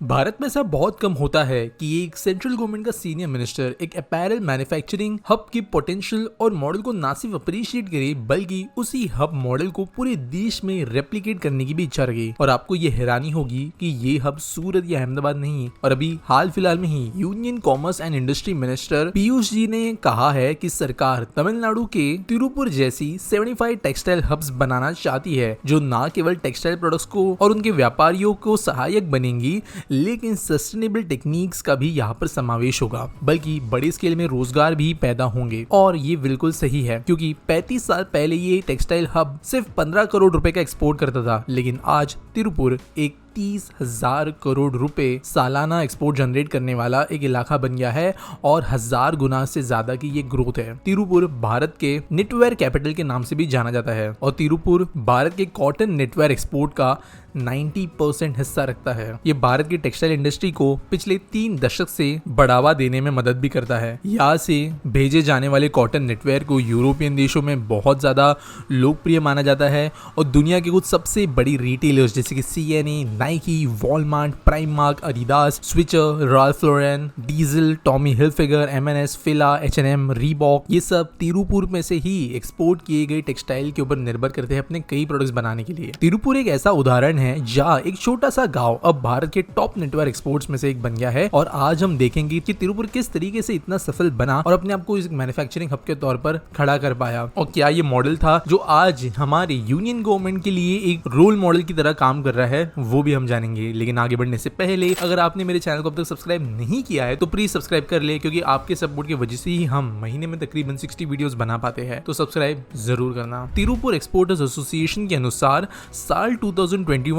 भारत में ऐसा बहुत कम होता है कि एक सेंट्रल गवर्नमेंट का सीनियर मिनिस्टर एक अपैरल मैन्युफैक्चरिंग हब की पोटेंशियल और मॉडल को ना सिर्फ अप्रिशिएट करे बल्कि उसी हब मॉडल को पूरे देश में रेप्लिकेट करने की भी इच्छा रखे। और आपको ये हैरानी होगी कि ये हब सूरत या अहमदाबाद नहीं, और अभी हाल फिलहाल में ही union commerce and industry minister Piyush ji ने कहा है कि सरकार तमिलनाडु के तिरुपुर जैसी 75 टेक्सटाइल हब्स बनाना चाहती है, जो न केवल टेक्सटाइल प्रोडक्ट्स को और उनके व्यापारियों को सहायक बनेंगी, लेकिन सस्टेनेबल टेक्निक्स का भी यहाँ पर समावेश होगा, बल्कि बड़े स्केल में रोजगार भी पैदा होंगे। और ये बिल्कुल सही है, क्योंकि 35 साल पहले ये टेक्सटाइल हब सिर्फ 15 करोड़ रुपए का एक्सपोर्ट करता था, लेकिन आज तिरुपुर एक 30,000 करोड़ रुपए सालाना एक्सपोर्ट जनरेट करने वाला एक इलाका बन गया है और 1000 गुना से ज्यादा की ये ग्रोथ है। तिरुपुर भारत के नेटवेयर कैपिटल के नाम से भी जाना जाता है और तिरुपुर भारत के कॉटन नेटवेयर एक्सपोर्ट का 90% हिस्सा रखता है। ये भारत की टेक्सटाइल इंडस्ट्री को पिछले 3 दशक से बढ़ावा देने में मदद भी करता है। यहाँ से भेजे जाने वाले कॉटन नेटवेयर को यूरोपियन देशों में बहुत ज्यादा लोकप्रिय माना जाता है और दुनिया की कुछ सबसे बड़ी रिटेलर्स जैसे कि CNA, Nike, Walmart, Primark, Adidas, Switcher, Ralph Lauren, Diesel, Tommy Hilfiger, M&S, Fila, H&M, Reebok, ये सब तिरुपुर में से ही एक्सपोर्ट किए गए टेक्सटाइल के ऊपर निर्भर करते हैं अपने कई प्रोडक्ट्स बनाने के लिए। तिरुपुर एक ऐसा उदाहरण है जहाँ एक छोटा सा गांव अब भारत के टॉप नेटवर्क एक्सपोर्ट्स में से एक बन गया है। और आज हम देखेंगे कि तिरुपुर किस तरीके से इतना सफल बना और अपने आप को इस मैन्युफैक्चरिंग हब के तौर पर खड़ा कर पाया, और क्या ये मॉडल था जो आज हमारे यूनियन गवर्नमेंट के लिए एक रोल मॉडल की तरह काम कर रहा है, वो भी हम जानेंगे। लेकिन आगे बढ़ने से पहले अगर आपने मेरे चैनल को अब तक सब्सक्राइब नहीं किया है तो प्लीज सब्सक्राइब कर ले, क्योंकि आपके सपोर्ट की वजह से ही हम महीने में तकरीबन 60 वीडियोस बना पाते हैं, तो सब्सक्राइब जरूर करना। तिरुपुर एक्सपोर्टर्स एसोसिएशन के अनुसार साल 2021-22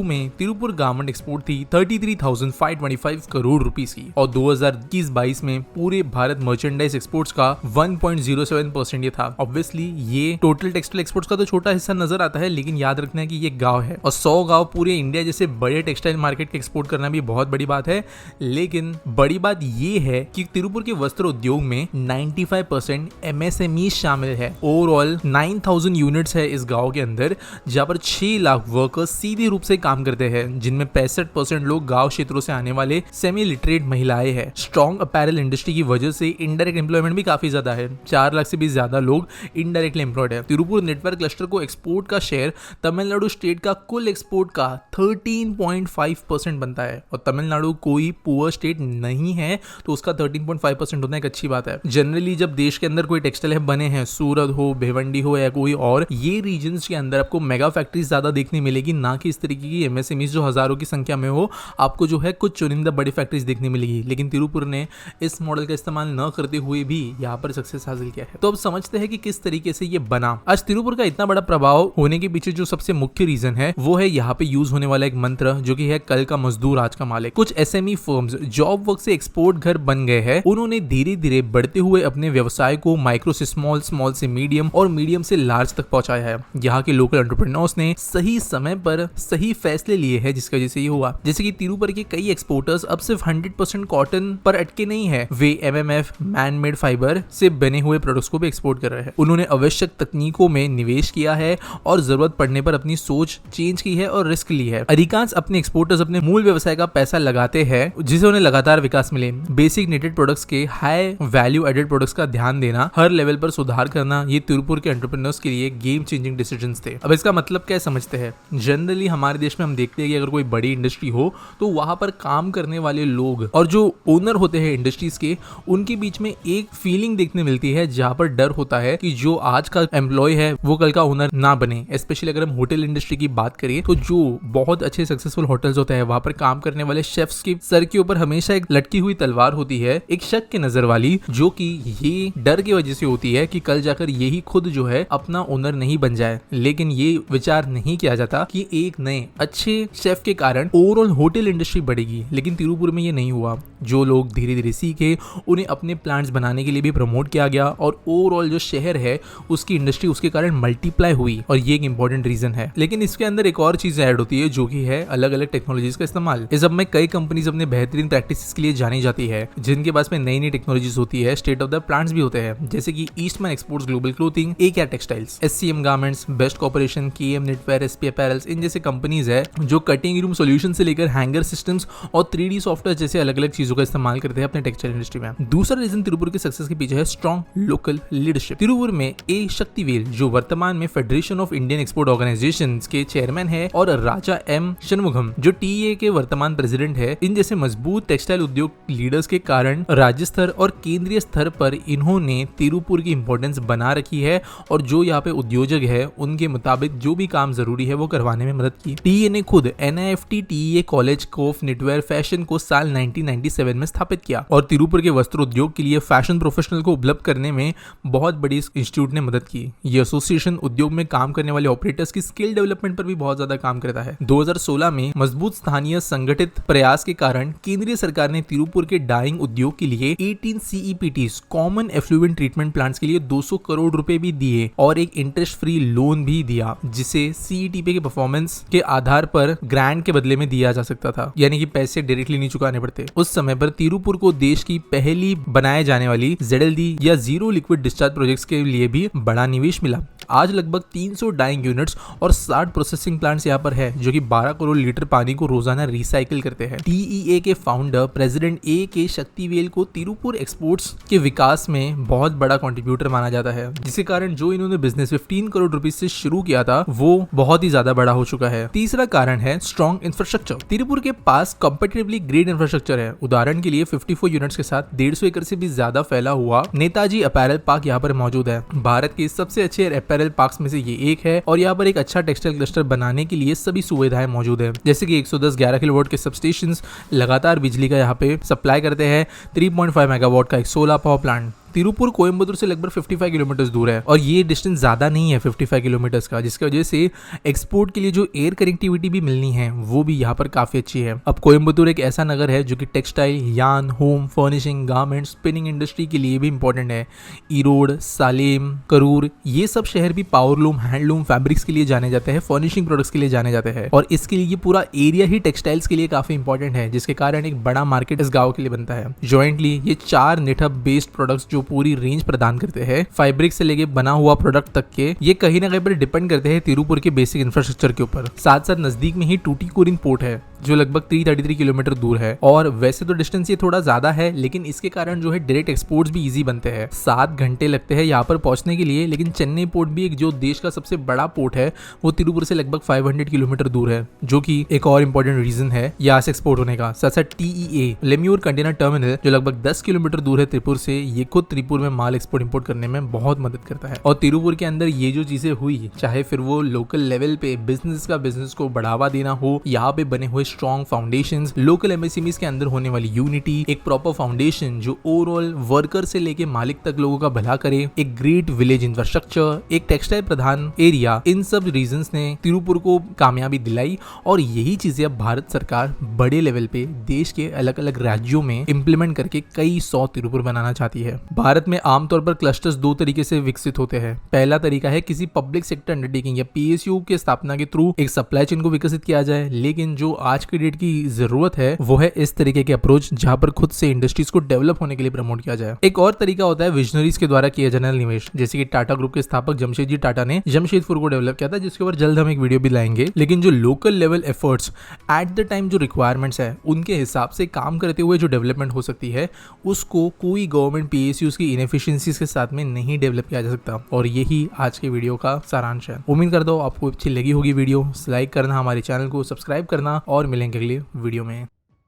में तिरुपुर गारमेंट एक्सपोर्ट थी 33,525 करोड़ रुपीस की, और 2021-22 में पूरे भारत मर्चेंडाइज एक्सपोर्ट्स का 1.07% ये था। ऑब्वियसली ये टोटल टेक्सटाइल एक्सपोर्ट्स का तो छोटा हिस्सा नजर आता है, लेकिन याद रखना है कि ये गांव है और 100 गांव पूरे इंडिया जैसे बड़े टेक्सटाइल मार्केट के एक्सपोर्ट करना भी बहुत बड़ी बात है। लेकिन बड़ी बात ये है कि तिरुपुर के वस्त्र उद्योग में 95% MSME शामिल है। ओवरऑल 9,000 यूनिट्स है इस गांव के अंदर, जहां पर 6 लाख वर्कर्स सीधे रूप से काम करते हैं, जिनमें 65% लोग गांव क्षेत्रों से आने वाले सेमी लिटरेट महिलाएं हैं। स्ट्रॉन्ग अपैरल इंडस्ट्री की वजह से इनडायरेक्ट एम्प्लॉयमेंट भी काफी ज्यादा है, 4 लाख से भी ज्यादा लोग इनडायरेक्टली एम्प्लॉयड है। तिरुपुर नेटवर्क क्लस्टर को एक्सपोर्ट का शेयर तमिलनाडु स्टेट का कुल एक्सपोर्ट का 13.5% बनता है, और तमिलनाडु कोई पुअर स्टेट नहीं है तो उसका 13.5% होना एक अच्छी बात है। जनरली जब देश के अंदर कोई टेक्सटाइल हब बने हैं, सूरत हो, भिवंडी हो या कोई और, ये रीजन्स के अंदर आपको मेगा फैक्ट्रीज ज्यादा देखने मिलेगी, ना कि इस तरीके की MSMEs जो हजारों की संख्या में हो। आपको जो है कुछ चुनिंदा बड़ी फैक्ट्रीज देखने मिलेगी, लेकिन तिरुपुर ने इस मॉडल का इस्तेमाल न करते हुए भी यहाँ पर सक्सेस हासिल किया है। तो अब समझते हैं कि किस तरीके से ये बना। आज तिरुपुर का इतना बड़ा प्रभाव होने के पीछे जो सबसे मुख्य रीजन है वो है यहाँ पे यूज होने वाला एक मंत्र, जो कि है कल का मजदूर आज का मालिक। कुछ SME फर्म्स जॉब वर्क से एक्सपोर्ट घर बन गए हैं, उन्होंने धीरे धीरे बढ़ते हुए अपने व्यवसाय को माइक्रो से स्मॉल, स्मॉल से मीडियम और मीडियम से लार्ज तक पहुंचाया है। यहाँ के लोकल एंटरप्रेन्योर्स ने सही समय पर सही फैसले लिए हैं, जिसकी वजह से ये हुआ। जैसे कि तिरुपुर के कई एक्सपोर्टर्स अब सिर्फ 100% कॉटन पर अटके नहीं है, वे MMF मैन मेड फाइबर से बने हुए प्रोडक्ट्स को भी एक्सपोर्ट कर रहे हैं। उन्होंने आवश्यक तकनीकों में निवेश किया है और जरूरत पड़ने पर अपनी सोच चेंज की है और रिस्क ली है। अधिकांश अपने एक्सपोर्टर्स अपने मूल व्यवसाय का पैसा लगाते हैं, जिसे उन्हें लगातार विकास मिले। बेसिक नीडेड प्रोडक्ट्स के हाई वैल्यू एडेड प्रोडक्ट्स का ध्यान देना, हर लेवल पर सुधार करना, ये तिरुपुर के एंटरप्रेन्योर्स के लिए गेम चेंजिंग डिसीजंस थे। अब इसका मतलब क्या समझते हैं? जनरली हमारे देश में हम देखते हैं कि अगर कोई बड़ी इंडस्ट्री हो तो वहां पर काम करने वाले लोग और जो ओनर होते हैं इंडस्ट्रीज के, उनके बीच में एक फीलिंग देखने मिलती है, जहां पर डर होता है कि जो आज का एम्प्लॉय है वो कल का ओनर ना बने। स्पेशली अगर हम होटल इंडस्ट्री की बात करें तो जो बहुत अच्छे सक्सेसफुल होटल्स होते हैं, वहां पर काम करने वाले शेफ्स के सर के ऊपर हमेशा एक लटकी हुई तलवार होती है, एक शक के नजर वाली, जो कि ये डर की वजह से होती है कि कल जाकर यही खुद जो है अपना ओनर नहीं बन जाए। लेकिन ये विचार नहीं किया जाता कि एक नए अच्छे शेफ के कारण ओवरऑल होटल इंडस्ट्री बढ़ेगी। लेकिन तिरुपुर में ये नहीं हुआ। जो लोग धीरे धीरे सीखे, उन्हें अपने प्लांट्स बनाने के लिए भी प्रमोट किया गया, और ओवरऑल जो शहर है उसकी इंडस्ट्री उसके कारण मल्टीप्लाई हुई, और ये एक इंपॉर्टेंट रीजन है। लेकिन इसके अंदर एक और चीज ऐड होती है जो की है अलग अलग टेक्नोलॉजीज का इस्तेमाल। इस हब में कई कंपनीज अपने बेहतरीन प्रैक्टिसेस के लिए जानी जाती है, जिनके पास में नई नई टेक्नोलॉजीज होती है, स्टेट ऑफ द प्लांट्स भी होते हैं, जैसे कि Eastman exports global clothing, AKR textiles, SCM garments, best corporation, KM knitwear, SP apparels, इन जैसे कंपनीज है जो कटिंग रूम सॉल्यूशन से लेकर हैंगर सिस्टम्स और 3D सॉफ्टवेयर जैसे अलग अलग चीजों का इस्तेमाल करते हैं अपने टेक्सटाइल इंडस्ट्री में। दूसरा रीजन तिरुपुर के सक्सेस के पीछे है स्ट्रॉन्ग लोकल लीडरशिप। तिरुपुर में ए शक्तिवेल जो वर्तमान में federation of Indian export organisations के चेयरमैन है और राजा एम शनमुगम जो टीए के वर्तमान प्रेसिडेंट है, इन जैसे मजबूत टेक्सटाइल उद्योग लीडर्स के कारण राज्य स्तर और केंद्रीय स्तर पर इन्होंने तिरुपुर की इंपॉर्टेंस बना रखी है और जो यहाँ पे उद्योजक है उनके मुताबिक जो भी काम जरूरी है वो करवाने में मदद की। टीए ने खुद NIFT TA college of knitwear fashion को साल 1997 में स्थापित किया और तिरुपुर के वस्त्र उद्योग के लिए फैशन प्रोफेशनल को उपलब्ध करने में बहुत बड़ी इंस्टीट्यूट ने मदद की। ये एसोसिएशन उद्योग में काम करने वाले ऑपरेटर्स की स्किल डेवलपमेंट पर भी बहुत ज्यादा काम करता है। 2016 में मजबूत स्थानीय संगठित प्रयास के कारण केंद्रीय सरकार ने तिरुपुर के डाइंग उद्योग के लिए 18 CEPTs common effluent treatment plants के लिए 200 करोड़ रुपए भी दिए और एक इंटरेस्ट फ्री लोन भी दिया, जिसे CETP के परफॉर्मेंस के आधार पर ग्रांट के बदले में दिया जा सकता था, यानी कि पैसे डायरेक्टली नहीं चुकाने पड़ते। उस समय पर तिरुपुर को देश की पहली बनाए जाने वाली ZLD या जीरो लिक्विड डिस्चार्ज प्रोजेक्ट्स के लिए भी बड़ा निवेश मिला। आज लगभग 300 डाइंग यूनिट्स और 60 प्रोसेसिंग प्लांट्स यहाँ पर है जो कि 12 करोड़ लीटर पानी को रोजाना रिसाइकिल करते हैं। TEA के फाउंडर प्रेसिडेंट A.K. शक्तिवेल को तिरुपुर एक्सपोर्ट्स के विकास में बहुत बड़ा कंट्रीब्यूटर माना जाता है, जिसके कारण जो इन्होंने बिजनेस 15 करोड़ रुपए से शुरू किया था वो बहुत ही ज्यादा बड़ा हो चुका है। तीसरा कारण है स्ट्रॉन्ग इंफ्रास्ट्रक्चर। तिरुपुर के पास कंपैरेटिवली ग्रेट इंफ्रास्ट्रक्चर है। उदाहरण के लिए 54 यूनिट्स के साथ 150 एकड़ से भी ज्यादा फैला हुआ नेताजी अपैरल पार्क यहाँ पर मौजूद है। भारत के सबसे अच्छे अपैरल पार्क्स में से ये एक है और यहाँ पर एक अच्छा टेक्सटाइल क्लस्टर बनाने के लिए सभी सुविधाएं मौजूद है, जैसे कि 110 11 किलोवाट के सबस्टेशंस लगातार बिजली का यहाँ पे सप्लाई करते हैं, 3.5 मेगावाट का एक solar power plant. Tiruppur Coimbatore से लगभग 55 किलोमीटर दूर है और ये डिस्टेंस ज्यादा नहीं है 55 किलोमीटर का, जिसकी वजह से एक्सपोर्ट के लिए जो एयर कनेक्टिविटी भी मिलनी है वो भी यहाँ पर काफी अच्छी है। अब कोयम्बटूर एक ऐसा नगर है जो कि textile, yarn, home furnishing, garments, spinning industry के लिए भी इंपॉर्टेंट है। ईरोड, सालेम, करूर, ये सब शहर भी पावरलूम, हैंडलूम, फैब्रिक्स के लिए जाने जाते हैं, फर्निशिंग प्रोडक्ट्स के लिए जाने जाते हैं और इसके लिए ये पूरा एरिया ही टेक्सटाइल्स के लिए काफी इंपॉर्टेंट है, जिसके कारण एक बड़ा मार्केट इस गाँव के लिए बनता है। जॉइंटली ये 4 निटहब बेस्ड प्रोडक्ट्स जो पूरी रेंज प्रदान करते हैं, फैब्रिक से लेके बना हुआ प्रोडक्ट तक के, ये कहीं ना कहीं पर डिपेंड करते हैं तिरुपुर के बेसिक इंफ्रास्ट्रक्चर के ऊपर। साथ साथ नजदीक में ही टूटीकोरिन पोर्ट है जो लगभग 333 किलोमीटर दूर है और वैसे तो डिस्टेंस ये थोड़ा ज्यादा है, लेकिन इसके कारण जो है डायरेक्ट एक्सपोर्ट्स भी इजी बनते हैं। 7 घंटे लगते हैं यहाँ पर पहुंचने के लिए, लेकिन चेन्नई पोर्ट भी एक जो देश का सबसे बड़ा पोर्ट है वो तिरुपुर से लगभग 500 किलोमीटर दूर है, जो कि एक और इंपॉर्टेंट रीजन है यहाँ से एक्सपोर्ट होने का। साथ साथ TEA लेम्यूर कंटेनर टर्मिनल जो लगभग 10 किलोमीटर दूर है त्रिपुर से, ये खुद त्रिपुर में माल एक्सपोर्ट इंपोर्ट करने में बहुत मदद करता है। और तिरुपुर के अंदर ये जो चीजें हुई, चाहे फिर वो लोकल लेवल पे बिजनेस को बढ़ावा देना हो, यहाँ पे बने हुए स्ट्रॉन्ग फाउंडेशन, लोकल MSMEs के अंदर होने वाली यूनिटी, एक प्रॉपर फाउंडेशन जो ओवरऑल वर्कर से लेके मालिक तक लोगों का भला करे, एक ग्रेट विलेज इंफ्रास्ट्रक्चर, एक टेक्सटाइल प्रधान एरिया, इन सब रीजंस ने तिरुपुर को कामयाबी दिलाई और यही चीजें अब भारत सरकार बड़े लेवल पे देश के अलग अलग राज्यों में इंप्लीमेंट करके कई 100 तिरुपुर बनाना चाहती है। भारत में आमतौर पर क्लस्टर्स 2 तरीके से विकसित होते हैं। पहला तरीका है किसी पब्लिक सेक्टर अंडरटेकिंग या PSU के स्थापना के थ्रू एक सप्लाई चेन को विकसित किया जाए, लेकिन जो आज की डेट की जरूरत है वो है इस तरीके के अप्रोच जहां पर खुद से इंडस्ट्रीज को डेवलप होने के लिए प्रमोट किया जाए। एक और तरीका होता है विजनरीज के द्वारा किया जाने वाला निवेश, जैसे कि टाटा ग्रुप के स्थापक जमशेदजी टाटा ने जमशेदपुर को डेवलप किया था, जिसके ऊपर जल्द हम एक वीडियो भी लाएंगे। लेकिन जो local level efforts at the time जो रिक्वायरमेंट्स है उनके हिसाब से काम करते हुए जो डेवलपमेंट हो सकती है उसको कोई गवर्नमेंट PSUs की इनएफिशिएंसीज के साथ में नहीं डेवलप किया जा सकता। और यही आज के वीडियो का सारांश है। उम्मीद करता हूं आपको अच्छी लगी होगी वीडियो। लाइक करना, हमारे चैनल को सब्सक्राइब करना और मिलेंगे अगले वीडियो में।